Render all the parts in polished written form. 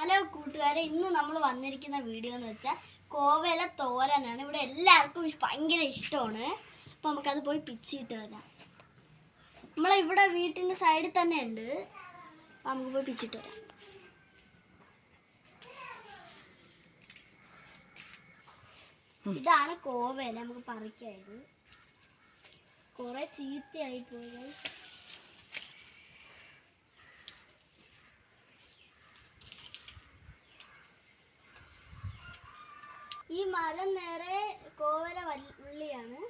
Hello കൂട്ടുകാരെ, ഇന്ന് നമ്മൾ വന്നിരിക്കുന്ന വീഡിയോ എന്ന് വെച്ചാൽ കോവല തോരനാണ്. ഇവിടെ എല്ലാവർക്കും ഭയങ്കര ഇഷ്ടമാണ്. അപ്പം നമുക്കത് പോയി പിച്ചിട്ട് വരാം. നമ്മളിവിടെ വീട്ടിൻ്റെ സൈഡിൽ തന്നെ ഉണ്ട്. അപ്പം നമുക്ക് പോയി പിച്ചിട്ട് വരാം. ഇതാണ് കോവല. നമുക്ക് പറിക്കായത് കുറേ ചീത്തയായി പോയത്. ഈ മരം നേരെ കോവല വള്ളിയാണ്.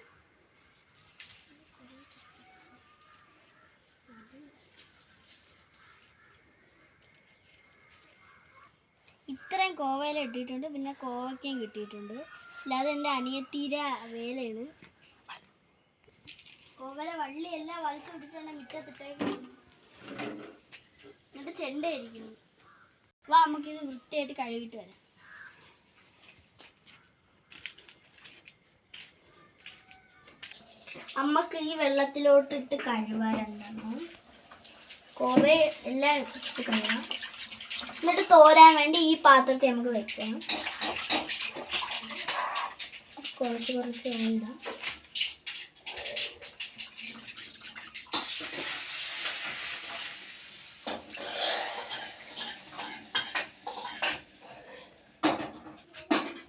ഇത്രയും കോവല ഇട്ടിട്ടുണ്ട്. പിന്നെ കോവയ്ക്കയും കിട്ടിയിട്ടുണ്ട്. അല്ലാതെ എൻ്റെ അനിയത്തീരെ വേലയാണ്. കോവല വള്ളിയെല്ലാം വലിച്ചു പിടിച്ചാണ് മുറ്റത്തിട്ടേക്ക്. എന്നിട്ട് ചെണ്ടയിരിക്കുന്നു. വാ, നമുക്കിത് വൃത്തിയായിട്ട് കഴുകിയിട്ട് വരാം. അമ്മക്ക് ഈ വെള്ളത്തിലോട്ടിട്ട് കഴുകാറുണ്ടായിരുന്നു. കോവ എല്ലാം ഇട്ട് കഴുകാം. എന്നിട്ട് തോരാൻ വേണ്ടി ഈ പാത്രത്തിൽ നമുക്ക് വെക്കാം. കുറച്ച് ഇടാം.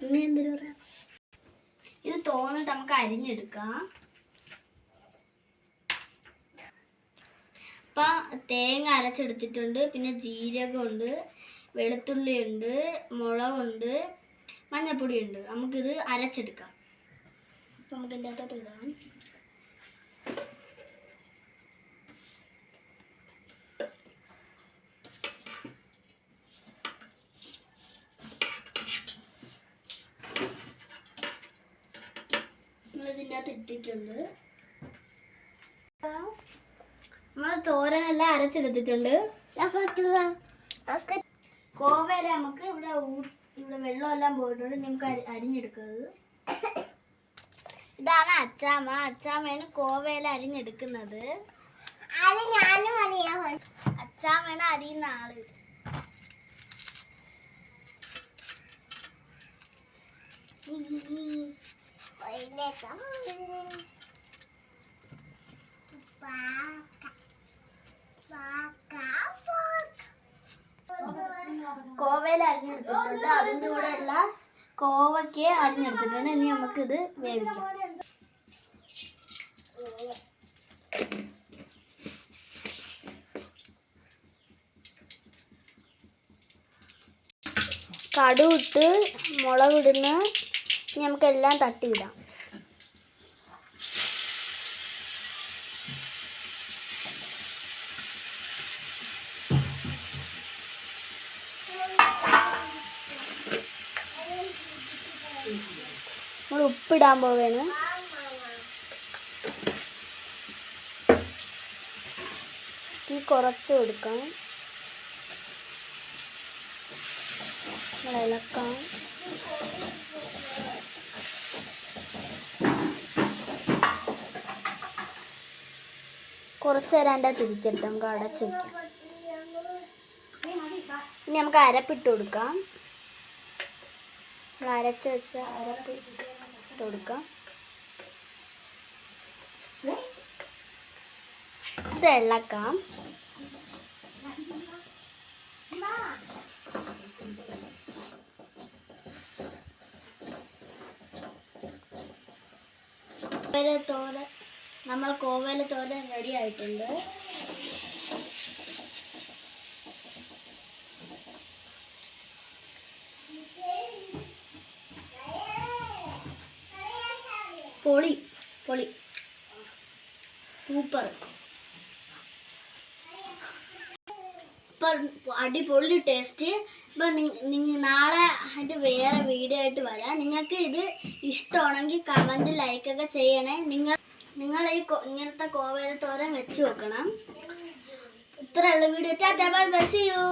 ഇനി എന്തിനു പറയാം, ഇത് തോന്നിട്ട് നമുക്ക് അരിഞ്ഞെടുക്കാം. അപ്പം തേങ്ങ അരച്ചെടുത്തിട്ടുണ്ട്. പിന്നെ ജീരകമുണ്ട്, വെളുത്തുള്ളിയുണ്ട്, മുളകുണ്ട്, മഞ്ഞൾപ്പൊടിയുണ്ട്. നമുക്കിത് അരച്ചെടുക്കാം. അപ്പം നമുക്ക് എൻ്റെ അകത്തോട്ട് ഇടാം. നമ്മളിതിൻ്റെ അകത്ത് ഇട്ടിട്ടുണ്ട്. നമ്മൾ തോരനെല്ലാം അരച്ചെടുത്തിട്ടുണ്ട്. കോവല നമുക്ക് ഇവിടെ വെള്ളമെല്ലാം പോയിട്ടുണ്ട്. നമുക്ക് അരിഞ്ഞെടുക്കുന്നത്. ഇതാണ് അച്ചാമ്മ. അച്ചാമ്മയാണ് കോവല അരിഞ്ഞെടുക്കുന്നത്. അച്ചാമ്മയാണ് അരിയുന്ന ആള്. കോവല അരിഞ്ഞെടുത്തിട്ടുണ്ട്. അതിൻ്റെ കൂടെ ഉള്ള കോവയ്ക്ക് അരിഞ്ഞെടുത്തിട്ടുണ്ട്. ഇനി നമുക്കിത് വേവിക്കാം. കടുവിട്ട് മുളകിടുന്ന നമുക്കെല്ലാം തട്ടിയിടാം. നമ്മൾ ഉപ്പിടാൻ പോവുകയാണ്. തീ കുറച്ച് കൊടുക്കാം. ഇളക്കാം. കുറച്ച് നേരം അതിൻ്റെ തിരിച്ചെടുത്ത് നമുക്ക് അടച്ച് വയ്ക്കാം. ഇനി നമുക്ക് അരപ്പിട്ട് കൊടുക്കാം. അരച്ച് വെച്ച അരപ്പ് ഇട്ട് കൊടുക്കാം. ഇത് ഇളക്കാം. തോരൻ, നമ്മളെ കോവല തോരൻ റെഡി ആയിട്ടുണ്ട്. പൊളി പൊളി സൂപ്പർ. അടിപൊളി ടേസ്റ്റ്. ഇപ്പം നാളെ അതിൻ്റെ വേറെ വീഡിയോ ആയിട്ട് വരാം. നിങ്ങൾക്ക് ഇത് ഇഷ്ടമാണെങ്കിൽ കമൻറ്റ് ലൈക്കൊക്കെ ചെയ്യണേ. നിങ്ങൾ ഈ ഇങ്ങനത്തെ കോവല തോരൻ വെച്ച് വെക്കണം. ഇത്രയുള്ള video. Tata bye bye, see U.